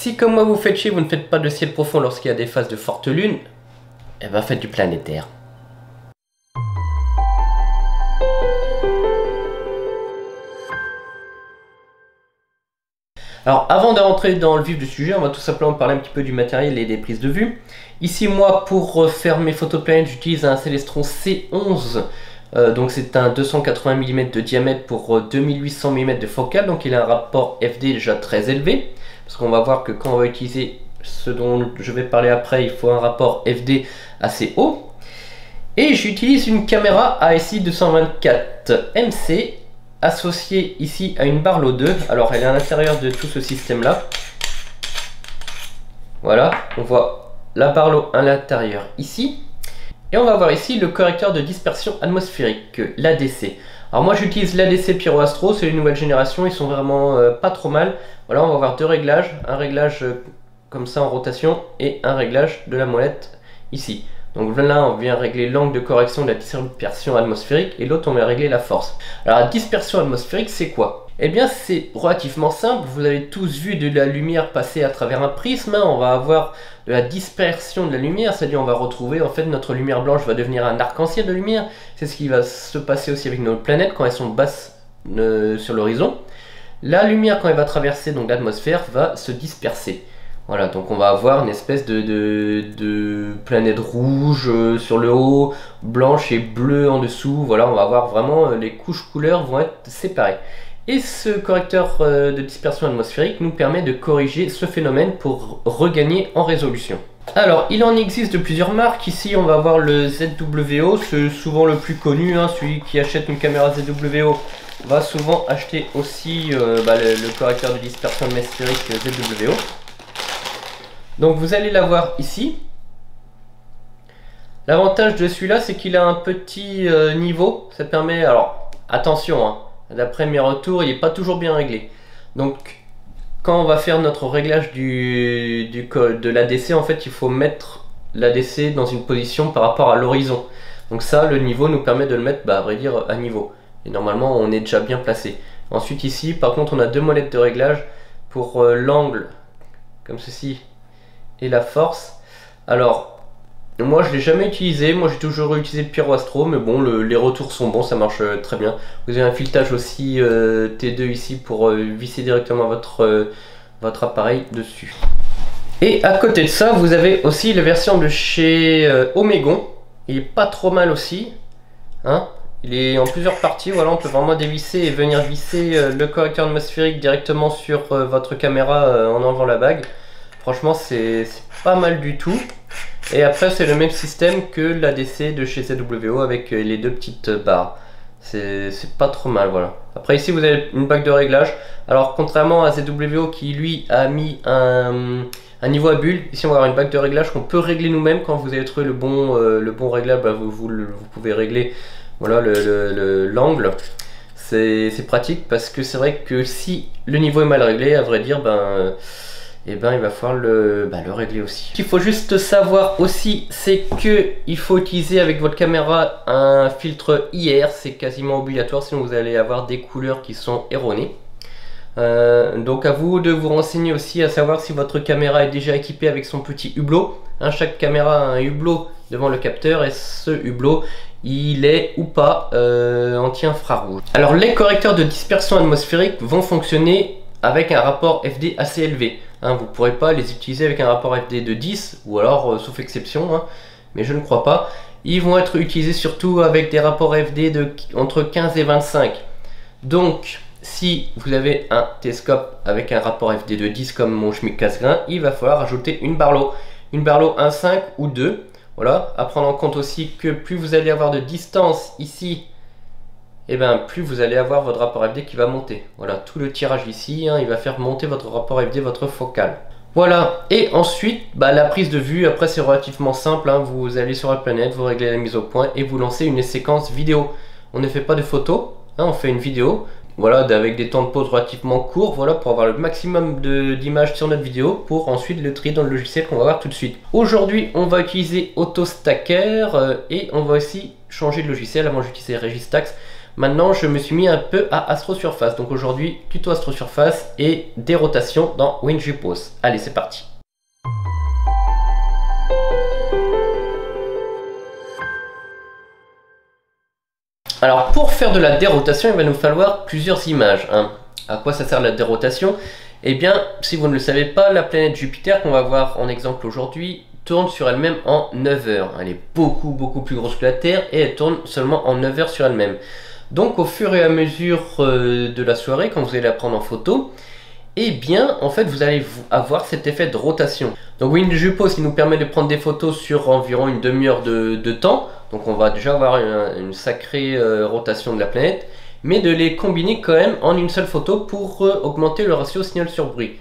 Si comme moi vous faites chier, vous ne faites pas de ciel profond lorsqu'il y a des phases de forte lune, eh ben faites du planétaire. Alors avant de rentrer dans le vif du sujet, on va tout simplement parler un petit peu du matériel et des prises de vue. Ici moi pour faire mes photos de planète j'utilise un Celestron C11. Donc c'est un 280 mm de diamètre pour 2800 mm de focale. Donc il a un rapport FD déjà très élevé. Parce qu'on va voir que quand on va utiliser ce dont je vais parler après, il faut un rapport FD assez haut. Et j'utilise une caméra ASI 224 MC associée ici à une Barlow 2. Alors elle est à l'intérieur de tout ce système là. Voilà, on voit la Barlow à l'intérieur ici. Et on va voir ici le correcteur de dispersion atmosphérique, l'ADC. Alors moi j'utilise l'ADC Pyroastro, c'est une nouvelle génération, ils sont vraiment pas trop mal. Voilà, on va voir deux réglages, un réglage comme ça en rotation et un réglage de la molette ici. Donc là on vient régler l'angle de correction de la dispersion atmosphérique et l'autre on vient régler la force. Alors la dispersion atmosphérique c'est quoi? Eh bien c'est relativement simple, vous avez tous vu de la lumière passer à travers un prisme, hein. On va avoir de la dispersion de la lumière, c'est-à-dire on va retrouver en fait notre lumière blanche va devenir un arc-en-ciel de lumière. C'est ce qui va se passer aussi avec nos planètes quand elles sont basses sur l'horizon. La lumière quand elle va traverser donc l'atmosphère va se disperser. Voilà, donc on va avoir une espèce de planète rouge sur le haut, blanche et bleue en dessous. Voilà, on va avoir vraiment les couches couleurs vont être séparées. Et ce correcteur de dispersion atmosphérique nous permet de corriger ce phénomène pour regagner en résolution. Alors, il en existe de plusieurs marques. Ici, on va voir le ZWO, c'est souvent le plus connu. Hein. Celui qui achète une caméra ZWO va souvent acheter aussi le correcteur de dispersion atmosphérique ZWO. Donc vous allez l'avoir ici. L'avantage de celui-là, c'est qu'il a un petit niveau. Ça permet, alors attention, hein, d'après mes retours, il n'est pas toujours bien réglé. Donc quand on va faire notre réglage de l'ADC, en fait, il faut mettre l'ADC dans une position par rapport à l'horizon. Donc ça, le niveau nous permet de le mettre, à vrai dire, à niveau. Et normalement, on est déjà bien placé. Ensuite ici, par contre, on a deux molettes de réglage pour l'angle, comme ceci, et la force. Alors moi je l'ai jamais utilisé, moi j'ai toujours utilisé le Pyroastro, mais bon les retours sont bons, ça marche très bien. Vous avez un filetage aussi T2 ici pour visser directement votre appareil dessus. Et à côté de ça vous avez aussi la version de chez Omegon, il est pas trop mal aussi, hein. Il est en plusieurs parties, voilà, on peut vraiment dévisser et venir visser le correcteur atmosphérique directement sur votre caméra en enlevant la bague. Franchement c'est pas mal du tout. Et après c'est le même système que l'ADC de chez ZWO avec les deux petites barres. C'est pas trop mal, voilà. Après ici vous avez une bague de réglage. Alors contrairement à ZWO qui lui a mis un niveau à bulle, ici on va avoir une bague de réglage qu'on peut régler nous-mêmes. Quand vous avez trouvé le bon réglage, vous pouvez régler voilà, l'angle. C'est pratique parce que c'est vrai que si le niveau est mal réglé, à vrai dire, il va falloir le régler aussi. Ce qu'il faut juste savoir aussi, c'est que il faut utiliser avec votre caméra un filtre IR, c'est quasiment obligatoire, sinon vous allez avoir des couleurs qui sont erronées. Donc à vous de vous renseigner aussi à savoir si votre caméra est déjà équipée avec son petit hublot. Hein, chaque caméra a un hublot devant le capteur et ce hublot il est ou pas anti-infrarouge. Alors les correcteurs de dispersion atmosphérique vont fonctionner avec un rapport FD assez élevé. Hein, vous ne pourrez pas les utiliser avec un rapport FD de 10 ou alors sauf exception, hein, mais je ne crois pas. Ils vont être utilisés surtout avec des rapports FD entre 15 et 25. Donc si vous avez un télescope avec un rapport FD de 10 comme mon Schmidt Cassegrain, il va falloir ajouter une Barlow 1.5 ou 2. Voilà, à prendre en compte aussi que plus vous allez avoir de distance ici, et plus vous allez avoir votre rapport FD qui va monter. Voilà, tout le tirage ici, hein, il va faire monter votre rapport FD, votre focale. Voilà, et ensuite, la prise de vue, après c'est relativement simple, hein, vous allez sur la planète, vous réglez la mise au point et vous lancez une séquence vidéo. On ne fait pas de photos, hein, on fait une vidéo, voilà, avec des temps de pause relativement courts, voilà, pour avoir le maximum d'images sur notre vidéo, pour ensuite le trier dans le logiciel qu'on va voir tout de suite. Aujourd'hui, on va utiliser AutoStacker et on va aussi changer de logiciel. Avant j'utilisais Registax. Maintenant, je me suis mis un peu à astrosurface. Donc aujourd'hui, tuto astrosurface et des rotations dans WinGPose. Allez, c'est parti. Alors pour faire de la dérotation, il va nous falloir plusieurs images. À quoi ça sert la dérotation? Eh bien, si vous ne le savez pas, la planète Jupiter qu'on va voir en exemple aujourd'hui tourne sur elle-même en 9 heures. Elle est beaucoup plus grosse que la Terre et elle tourne seulement en 9 heures sur elle-même. Donc au fur et à mesure de la soirée, quand vous allez la prendre en photo, eh bien en fait vous allez avoir cet effet de rotation. Donc WinGPose qui nous permet de prendre des photos sur environ une demi-heure de temps. Donc on va déjà avoir une sacrée rotation de la planète, mais de les combiner quand même en une seule photo pour augmenter le ratio signal sur bruit.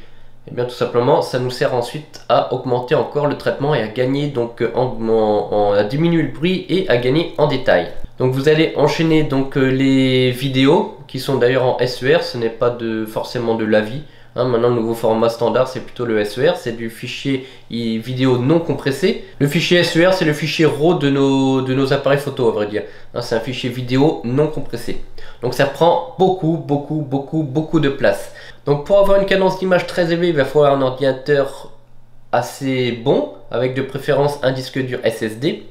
Et bien tout simplement ça nous sert ensuite à augmenter encore le traitement et à gagner donc à diminuer le bruit et à gagner en détail. Donc vous allez enchaîner donc les vidéos qui sont d'ailleurs en SER, ce n'est pas forcément de l'AVI. Maintenant le nouveau format standard c'est plutôt le SER, c'est du fichier vidéo non compressé. Le fichier SER c'est le fichier RAW de nos appareils photo à vrai dire. C'est un fichier vidéo non compressé. Donc ça prend beaucoup de place. Donc pour avoir une cadence d'image très élevée, il va falloir un ordinateur assez bon, avec de préférence un disque dur SSD,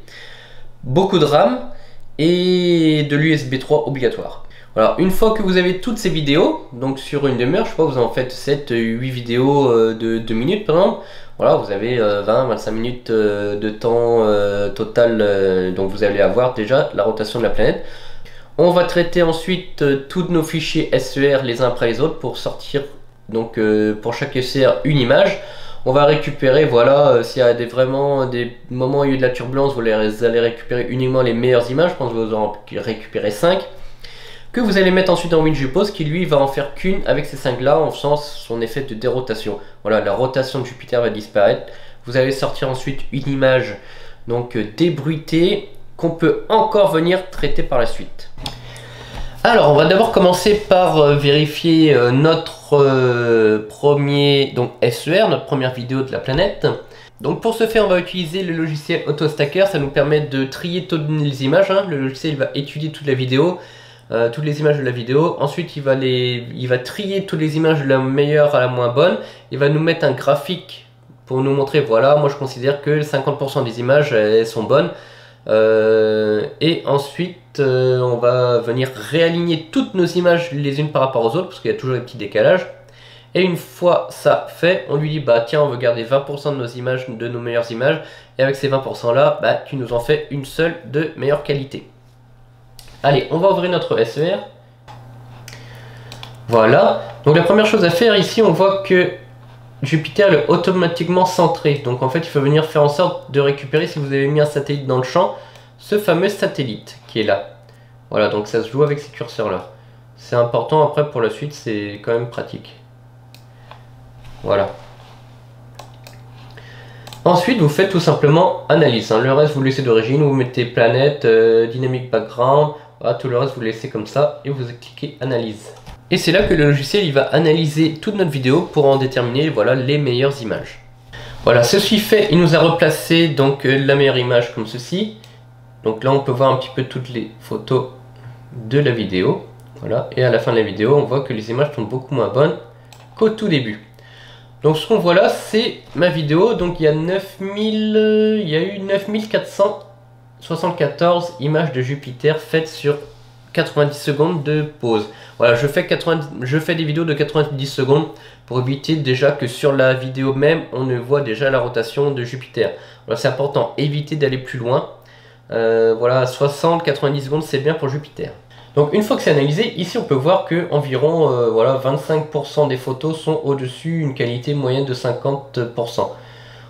beaucoup de RAM et de l'USB 3 obligatoire. Alors une fois que vous avez toutes ces vidéos, donc sur une demi-heure, je sais pas, vous en faites 7-8 vidéos de 2 minutes par exemple, voilà, vous avez 20-25 minutes de temps total, donc vous allez avoir déjà la rotation de la planète. On va traiter ensuite tous nos fichiers SER les uns après les autres pour sortir donc pour chaque SER une image. On va récupérer, voilà, s'il y a vraiment des moments où il y a eu de la turbulence, vous allez récupérer uniquement les meilleures images, je pense que vous en récupérez 5. Que vous allez mettre ensuite dans WinGPose qui lui va en faire qu'une avec ces 5 là en faisant son effet de dérotation. Voilà, la rotation de Jupiter va disparaître. Vous allez sortir ensuite une image donc débruitée qu'on peut encore venir traiter par la suite. Alors on va d'abord commencer par vérifier notre premier donc SER, notre première vidéo de la planète. Donc pour ce faire on va utiliser le logiciel AutoStacker, ça nous permet de trier toutes les images. Le logiciel il va étudier toute la vidéo. Toutes les images de la vidéo, ensuite il va trier toutes les images de la meilleure à la moins bonne, il va nous mettre un graphique pour nous montrer, voilà, moi je considère que 50% des images elles sont bonnes, et ensuite on va venir réaligner toutes nos images les unes par rapport aux autres, parce qu'il y a toujours des petits décalages, et une fois ça fait, on lui dit, bah tiens on veut garder 20% de nos images, de nos meilleures images, et avec ces 20% là, bah tu nous en fais une seule de meilleure qualité. Allez, on va ouvrir notre SER. Voilà. Donc la première chose à faire ici, on voit que Jupiter est automatiquement centré. Donc en fait, il faut venir faire en sorte de récupérer, si vous avez mis un satellite dans le champ, ce fameux satellite qui est là. Voilà, donc ça se joue avec ces curseurs là. C'est important après pour la suite, c'est quand même pratique. Voilà. Ensuite, vous faites tout simplement analyse. Le reste, vous laissez d'origine, vous mettez planète, dynamic background. Voilà, tout le reste vous le laissez comme ça et vous cliquez analyse. Et c'est là que le logiciel il va analyser toute notre vidéo pour en déterminer voilà les meilleures images. Voilà, ceci fait, il nous a replacé donc la meilleure image comme ceci. Donc là on peut voir un petit peu toutes les photos de la vidéo. Voilà, et à la fin de la vidéo on voit que les images sont beaucoup moins bonnes qu'au tout début. Donc ce qu'on voit là c'est ma vidéo, donc il y a eu 9474 images de Jupiter faites sur 90 secondes de pause. Voilà, je fais des vidéos de 90 secondes pour éviter déjà que sur la vidéo même, on ne voit déjà la rotation de Jupiter. Voilà, c'est important, éviter d'aller plus loin. Voilà, 60-90 secondes, c'est bien pour Jupiter. Donc une fois que c'est analysé, ici on peut voir que environ voilà, 25% des photos sont au-dessus une qualité moyenne de 50%.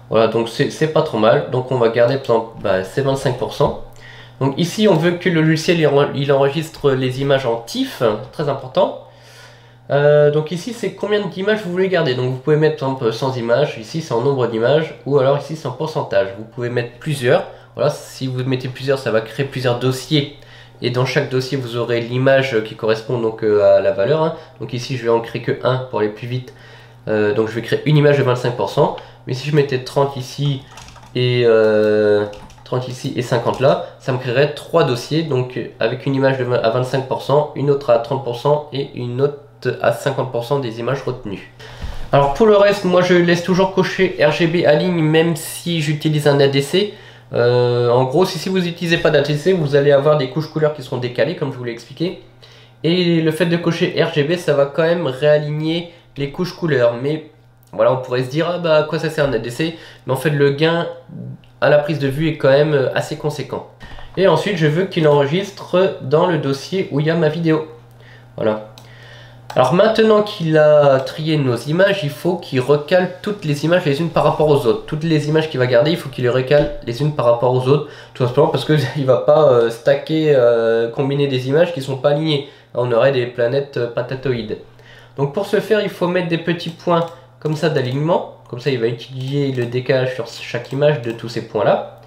Voilà, donc c'est pas trop mal. Donc on va garder par exemple ces 25%. Donc ici on veut que le logiciel il enregistre les images en TIFF, très important. Donc ici c'est combien d'images vous voulez garder. Donc vous pouvez mettre par exemple 100 images, ici c'est en nombre d'images, ou alors ici c'est en pourcentage. Vous pouvez mettre plusieurs. Voilà, si vous mettez plusieurs, ça va créer plusieurs dossiers. Et dans chaque dossier vous aurez l'image qui correspond donc à la valeur. Donc ici je vais en créer que 1 pour aller plus vite. Donc je vais créer une image de 25%. Mais si je mettais 30 ici et 30 ici et 50 là, ça me créerait 3 dossiers, donc avec une image à 25%, une autre à 30% et une autre à 50% des images retenues. Alors pour le reste, moi je laisse toujours cocher RGB Align même si j'utilise un ADC. En gros, si vous n'utilisez pas d'ADC, vous allez avoir des couches couleurs qui seront décalées comme je vous l'ai expliqué. Et le fait de cocher RGB, ça va quand même réaligner les couches couleurs. Mais voilà, on pourrait se dire, ah bah à quoi ça sert un ADC? Mais en fait le gain à la prise de vue est quand même assez conséquent. Et ensuite je veux qu'il enregistre dans le dossier où il y a ma vidéo. Voilà. Alors maintenant qu'il a trié nos images, il faut qu'il recale toutes les images les unes par rapport aux autres. Toutes les images qu'il va garder, il faut qu'il les recale les unes par rapport aux autres. Tout simplement parce qu'il ne va pas stacker, combiner des images qui ne sont pas alignées. On aurait des planètes patatoïdes. Donc pour ce faire, il faut mettre des petits points comme ça d'alignement. Comme ça, il va étudier le décalage sur chaque image de tous ces points-là.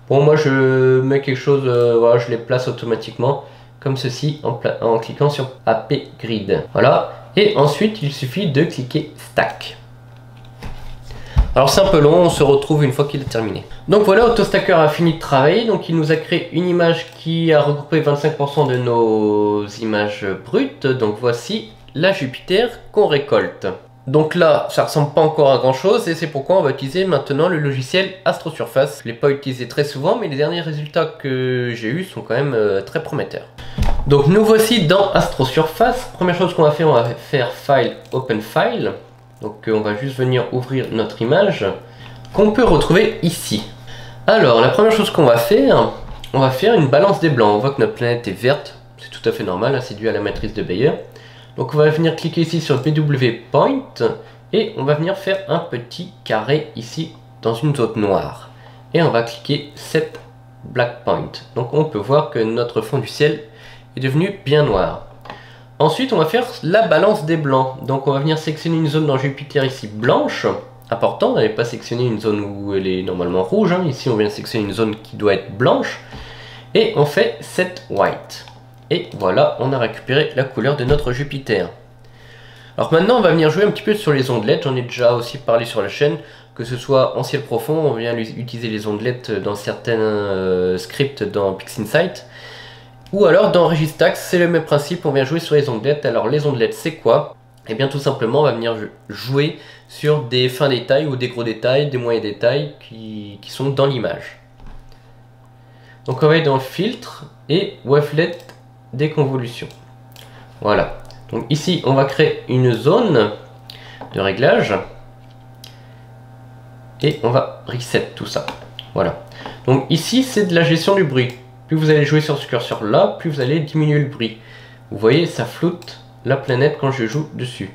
Bon, moi je mets quelque chose, voilà, je les place automatiquement. Comme ceci en cliquant sur AP Grid. Voilà. Et ensuite, il suffit de cliquer Stack. Alors c'est un peu long, on se retrouve une fois qu'il est terminé. Donc voilà, AutoStacker a fini de travailler. Donc il nous a créé une image qui a regroupé 25% de nos images brutes. Donc voici la Jupiter qu'on récolte. Donc là, ça ressemble pas encore à grand chose et c'est pourquoi on va utiliser maintenant le logiciel AstroSurface. Je ne l'ai pas utilisé très souvent, mais les derniers résultats que j'ai eus sont quand même très prometteurs. Donc nous voici dans AstroSurface. Première chose qu'on va faire, on va faire File, Open File. Donc on va juste venir ouvrir notre image qu'on peut retrouver ici. Alors la première chose qu'on va faire, on va faire une balance des blancs. On voit que notre planète est verte, c'est tout à fait normal, hein, c'est dû à la matrice de Bayer. Donc on va venir cliquer ici sur BW Point et on va venir faire un petit carré ici dans une zone noire. Et on va cliquer Set Black Point. Donc on peut voir que notre fond du ciel est devenu bien noir. Ensuite on va faire la balance des blancs. Donc on va venir sélectionner une zone dans Jupiter ici blanche. Important, on n'avait pas sélectionné une zone où elle est normalement rouge. Hein. Ici on vient sélectionner une zone qui doit être blanche. Et on fait Set White. Et voilà, on a récupéré la couleur de notre Jupiter. Alors maintenant, on va venir jouer un petit peu sur les ondelettes. J'en ai déjà aussi parlé sur la chaîne, que ce soit en ciel profond, on vient utiliser les ondelettes dans certains scripts dans PixInsight. Ou alors dans Registax, c'est le même principe, on vient jouer sur les ondelettes. Alors les ondelettes, c'est quoi? Eh bien tout simplement, on va venir jouer sur des fins détails ou des gros détails, des moyens détails qui sont dans l'image. Donc on va aller dans Filtre et Wavelet Déconvolution. Voilà. Donc ici, on va créer une zone de réglage et on va reset tout ça. Voilà. Donc ici, c'est de la gestion du bruit. Plus vous allez jouer sur ce curseur là, plus vous allez diminuer le bruit. Vous voyez, ça floute la planète quand je joue dessus.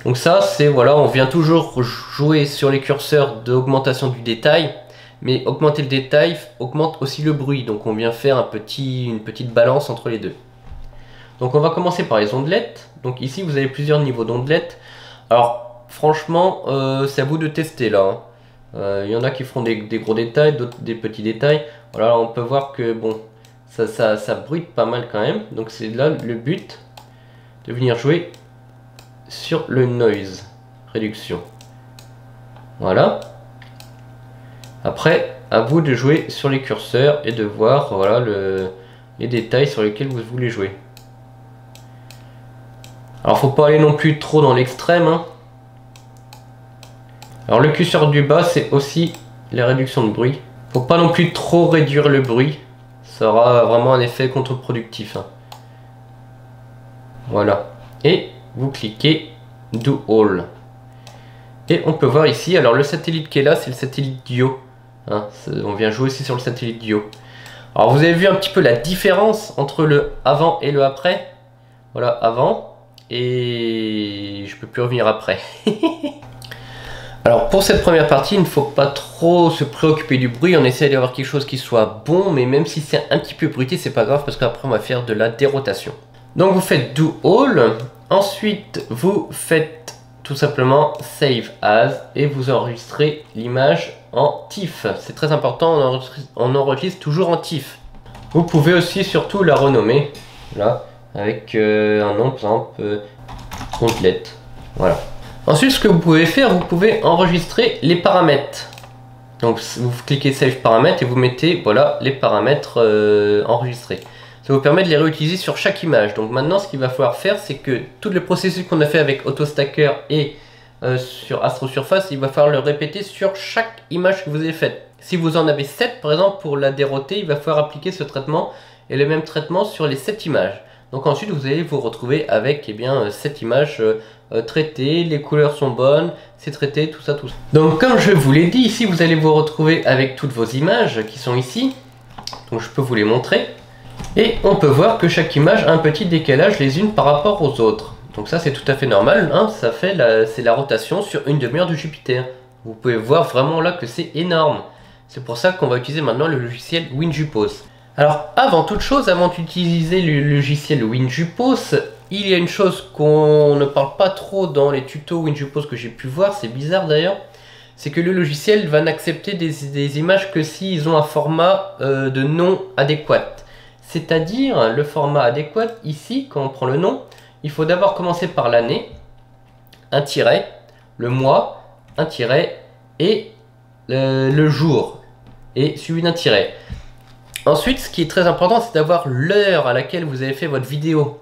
Donc ça, c'est voilà, on vient toujours jouer sur les curseurs d'augmentation du détail. Mais augmenter le détail augmente aussi le bruit. Donc on vient faire une petite balance entre les deux. Donc on va commencer par les ondelettes. Donc ici vous avez plusieurs niveaux d'ondelettes. Alors franchement c'est à vous de tester là. Il y en a qui feront des gros détails, d'autres des petits détails. Voilà, on peut voir que bon ça bruite pas mal quand même. Donc c'est là le but de venir jouer sur le noise réduction. Voilà. Après à vous de jouer sur les curseurs et de voir voilà les détails sur lesquels vous voulez jouer. Alors faut pas aller non plus trop dans l'extrême. Hein. Alors le curseur du bas c'est aussi la réduction de bruit. Faut pas non plus trop réduire le bruit. Ça aura vraiment un effet contre-productif. Hein. Voilà. Et vous cliquez Do All. Et on peut voir ici, alors le satellite qui est là c'est le satellite Dio. Hein, on vient jouer aussi sur le satellite Dio. Alors vous avez vu un petit peu la différence entre le avant et le après. Voilà, avant. Et je peux plus revenir après. Alors pour cette première partie, il ne faut pas trop se préoccuper du bruit. On essaie d'avoir quelque chose qui soit bon, mais même si c'est un petit peu bruité, c'est pas grave parce qu'après on va faire de la dérotation. Donc vous faites Do All. Ensuite vous faites tout simplement Save As et vous enregistrez l'image en TIFF. C'est très important, on enregistre toujours en TIFF. Vous pouvez aussi surtout la renommer. Là. Avec un nom par exemple ondelette. Voilà. Ensuite ce que vous pouvez faire, vous pouvez enregistrer les paramètres. Donc vous cliquez Save paramètres et vous mettez voilà les paramètres enregistrés. Ça vous permet de les réutiliser sur chaque image. Donc maintenant ce qu'il va falloir faire, c'est que tout le processus qu'on a fait avec AutoStacker et sur AstroSurface, il va falloir le répéter sur chaque image que vous avez faite. Si vous en avez 7 par exemple, pour la déroter, il va falloir appliquer ce traitement et le même traitement sur les 7 images. Donc ensuite vous allez vous retrouver avec 7 images traitées, les couleurs sont bonnes, c'est traité, tout ça, tout ça. Donc comme je vous l'ai dit, ici vous allez vous retrouver avec toutes vos images qui sont ici. Donc je peux vous les montrer. Et on peut voir que chaque image a un petit décalage les unes par rapport aux autres. Donc ça c'est tout à fait normal, hein, c'est la rotation sur une demi-heure de Jupiter. Vous pouvez voir vraiment là que c'est énorme. C'est pour ça qu'on va utiliser maintenant le logiciel WinJupose. Alors avant toute chose, avant d'utiliser le logiciel WinJupose, il y a une chose qu'on ne parle pas trop dans les tutos WinJupose que j'ai pu voir, c'est bizarre d'ailleurs, c'est que le logiciel va n'accepter des images que s'ils ont un format de nom adéquat. C'est-à-dire le format adéquat, ici, quand on prend le nom, il faut d'abord commencer par l'année, un tiret, le mois, un tiret, et le jour, et suivi d'un tiret. Ensuite, ce qui est très important, c'est d'avoir l'heure à laquelle vous avez fait votre vidéo.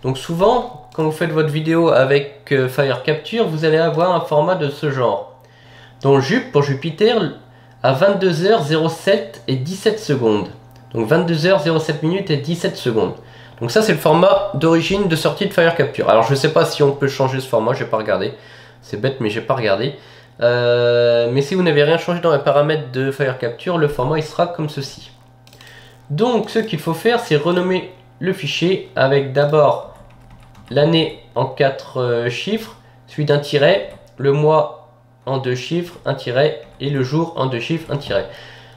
Donc souvent, quand vous faites votre vidéo avec Fire Capture, vous allez avoir un format de ce genre. Donc Jup pour Jupiter à 22h07 et 17 secondes. Donc 22h07 minutes et 17 secondes. Donc ça c'est le format d'origine de sortie de Fire Capture. Alors je ne sais pas si on peut changer ce format, j'ai pas regardé. C'est bête mais j'ai pas regardé. Mais si vous n'avez rien changé dans les paramètres de Fire Capture, le format il sera comme ceci. Donc ce qu'il faut faire, c'est renommer le fichier avec d'abord l'année en 4 chiffres, suivi d'un tiret, le mois en 2 chiffres, un tiret, et le jour en 2 chiffres, un tiret.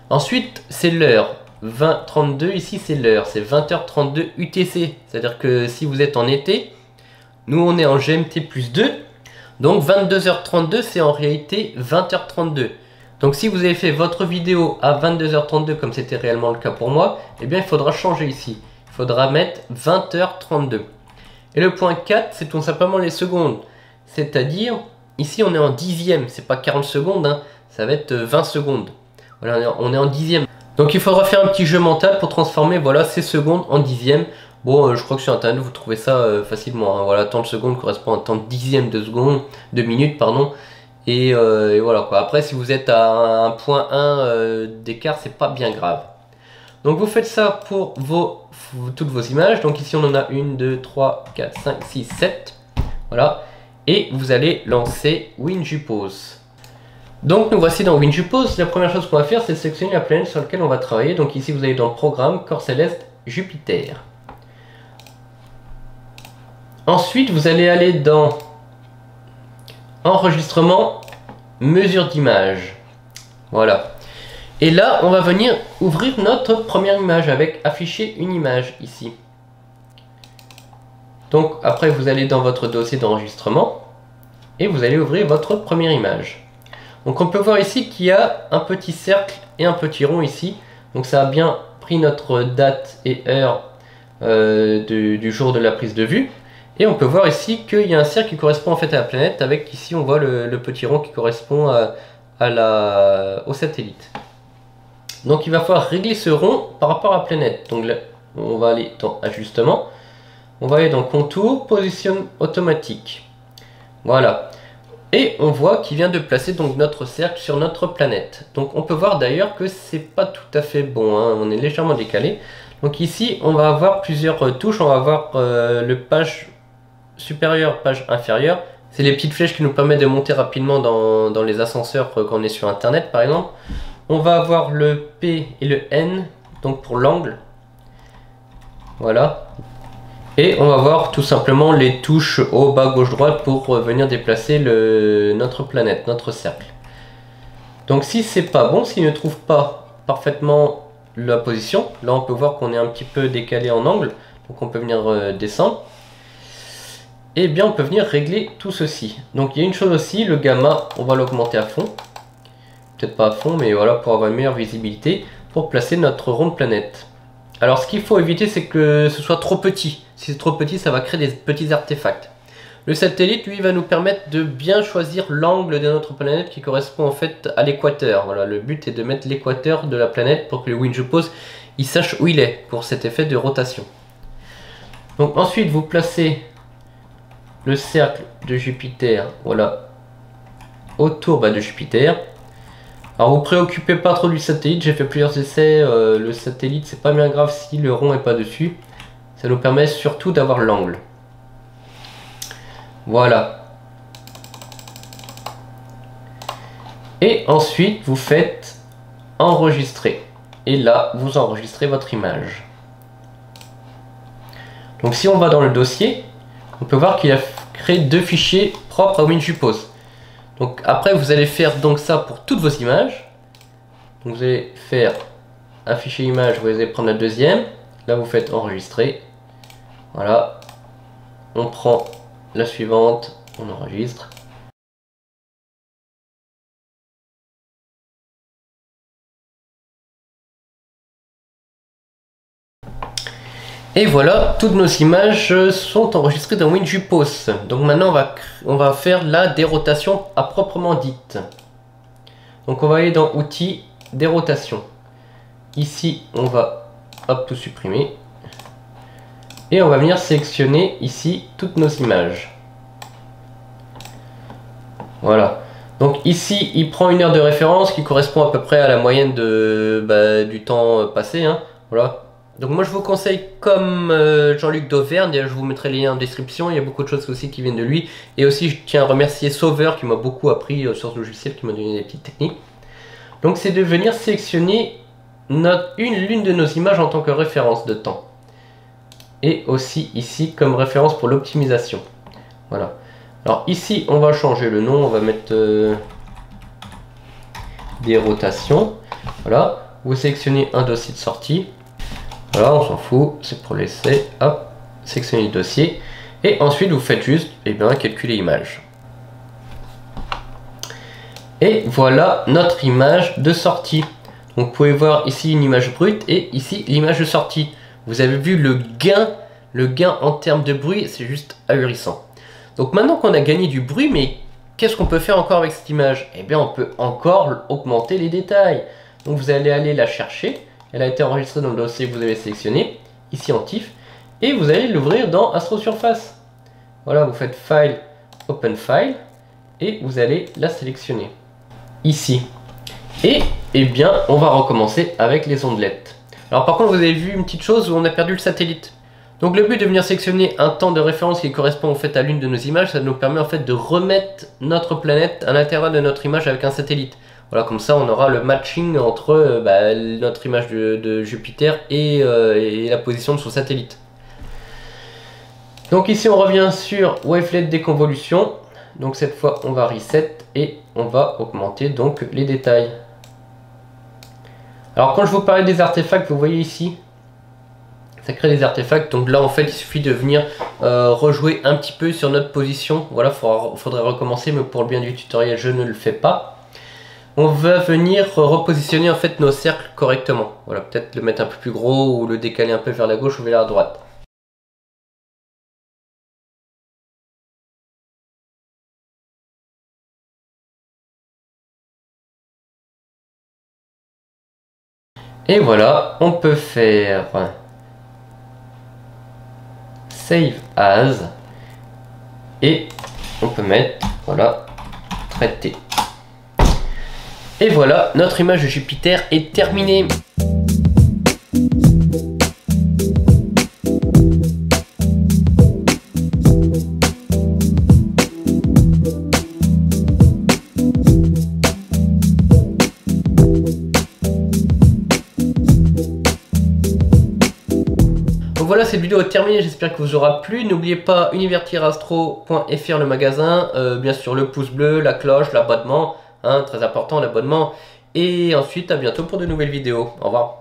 Ensuite c'est l'heure. 20h32, ici c'est l'heure, c'est 20h32 UTC, c'est-à-dire que si vous êtes en été, nous on est en GMT plus 2, donc 22h32 c'est en réalité 20h32. Donc si vous avez fait votre vidéo à 22h32 comme c'était réellement le cas pour moi, eh bien il faudra changer ici, il faudra mettre 20h32. Et le point 4 c'est tout simplement les secondes, c'est-à-dire ici on est en dixième, c'est pas 40 secondes, hein, ça va être 20 secondes, voilà on est en dixième. Donc il faudra faire un petit jeu mental pour transformer voilà, ces secondes en dixièmes. Bon, je crois que sur internet vous trouvez ça facilement. Hein. Voilà, tant de secondes correspond à tant de dixièmes de seconde, de minutes, pardon. Et voilà quoi. Après, si vous êtes à 1.1 d'écart, c'est pas bien grave. Donc vous faites ça pour toutes vos images. Donc ici on en a 1, 2, 3, 4, 5, 6, 7. Voilà. Et vous allez lancer WinJupose. Donc nous voici dans WinJupose. La première chose qu'on va faire, c'est sélectionner la planète sur laquelle on va travailler. Donc ici vous allez dans le programme Corps céleste Jupiter. Ensuite vous allez aller dans Enregistrement, mesure d'image. Voilà. Et là on va venir ouvrir notre première image avec afficher une image ici. Donc après vous allez dans votre dossier d'enregistrement et vous allez ouvrir votre première image. Donc on peut voir ici qu'il y a un petit cercle et un petit rond ici. Donc ça a bien pris notre date et heure du jour de la prise de vue. Et on peut voir ici qu'il y a un cercle qui correspond en fait à la planète, avec ici on voit le petit rond qui correspond au satellite. Donc il va falloir régler ce rond par rapport à la planète. Donc là, on va aller dans Ajustement. On va aller dans Contour, Position automatique. Voilà. Et on voit qu'il vient de placer donc notre cercle sur notre planète. Donc on peut voir d'ailleurs que c'est pas tout à fait bon, hein, on est légèrement décalé. Donc ici on va avoir plusieurs touches, on va avoir le page supérieure, page inférieure. C'est les petites flèches qui nous permettent de monter rapidement dans les ascenseurs quand on est sur internet par exemple. On va avoir le P et le N, donc pour l'angle. Voilà. Et on va voir tout simplement les touches haut, bas, gauche, droite pour venir déplacer notre planète, notre cercle. Donc si c'est pas bon, s'il ne trouve pas parfaitement la position, là on peut voir qu'on est un petit peu décalé en angle, donc on peut venir descendre. Et bien on peut venir régler tout ceci. Donc il y a une chose aussi, le gamma, on va l'augmenter à fond. Peut-être pas à fond, mais voilà, pour avoir une meilleure visibilité, pour placer notre ronde planète. Alors ce qu'il faut éviter, c'est que ce soit trop petit. Si c'est trop petit, ça va créer des petits artefacts. Le satellite, lui, va nous permettre de bien choisir l'angle de notre planète qui correspond en fait à l'équateur. Voilà, le but est de mettre l'équateur de la planète pour que le WinJupose il sache où il est pour cet effet de rotation. Donc ensuite, vous placez le cercle de Jupiter, voilà, autour de Jupiter. Alors vous préoccupez pas trop du satellite, j'ai fait plusieurs essais, le satellite c'est pas bien grave si le rond est pas dessus. Ça nous permet surtout d'avoir l'angle. Voilà. Et ensuite vous faites enregistrer. Et là vous enregistrez votre image. Donc si on va dans le dossier, on peut voir qu'il a créé 2 fichiers propres à WinJupose. Donc après vous allez faire donc ça pour toutes vos images. Donc vous allez faire un fichier image, vous allez prendre la deuxième. Là vous faites enregistrer. Voilà. On prend la suivante, on enregistre. Et voilà, toutes nos images sont enregistrées dans WinJupose. Donc maintenant on va faire la dérotation à proprement dite. Donc on va aller dans outils, dérotation. Ici on va hop, tout supprimer. Et on va venir sélectionner ici toutes nos images. Voilà. Donc ici il prend une heure de référence qui correspond à peu près à la moyenne de, du temps passé. Hein. Voilà. Donc moi je vous conseille comme Jean-Luc Dauvergne, je vous mettrai les liens en description, il y a beaucoup de choses aussi qui viennent de lui. Et aussi je tiens à remercier Sauveur qui m'a beaucoup appris sur ce logiciel, qui m'a donné des petites techniques. Donc c'est de venir sélectionner l'une de nos images en tant que référence de temps. Et aussi ici comme référence pour l'optimisation. Voilà. Alors ici on va changer le nom, on va mettre des rotations. Voilà. Vous sélectionnez un dossier de sortie. Voilà, on s'en fout, c'est pour l'essai. Hop, sélectionnez le dossier. Et ensuite, vous faites juste calculer image. Et voilà notre image de sortie. Donc, vous pouvez voir ici une image brute et ici l'image de sortie. Vous avez vu le gain en termes de bruit, c'est juste ahurissant. Donc, maintenant qu'on a gagné du bruit, mais qu'est-ce qu'on peut faire encore avec cette image? Eh bien, on peut encore augmenter les détails. Donc, vous allez aller la chercher. Elle a été enregistrée dans le dossier que vous avez sélectionné, ici en TIFF, et vous allez l'ouvrir dans AstroSurface. Voilà, vous faites File, Open File, et vous allez la sélectionner, ici. Et, eh bien, on va recommencer avec les ondelettes. Alors par contre, vous avez vu une petite chose où on a perdu le satellite. Donc le but de venir sélectionner un temps de référence qui correspond en fait à l'une de nos images, ça nous permet en fait de remettre notre planète à l'intérieur de notre image avec un satellite. Voilà, comme ça on aura le matching entre notre image de Jupiter et la position de son satellite. Donc ici on revient sur Wavelet déconvolution. Donc cette fois on va reset et on va augmenter donc les détails. Alors quand je vous parlais des artefacts, vous voyez ici, ça crée des artefacts. Donc là en fait il suffit de venir rejouer un petit peu sur notre position. Voilà, faudrait recommencer, mais pour le bien du tutoriel je ne le fais pas. On va venir repositionner en fait nos cercles correctement. Voilà, peut-être le mettre un peu plus gros ou le décaler un peu vers la gauche ou vers la droite. Et voilà, on peut faire Save As et on peut mettre, voilà, traiter. Et voilà, notre image de Jupiter est terminée. Donc voilà, cette vidéo est terminée, j'espère que vous aura plu. N'oubliez pas univers-astro.fr le magasin, bien sûr le pouce bleu, la cloche, l'abonnement. Hein, très important l'abonnement. Et ensuite à bientôt pour de nouvelles vidéos. Au revoir.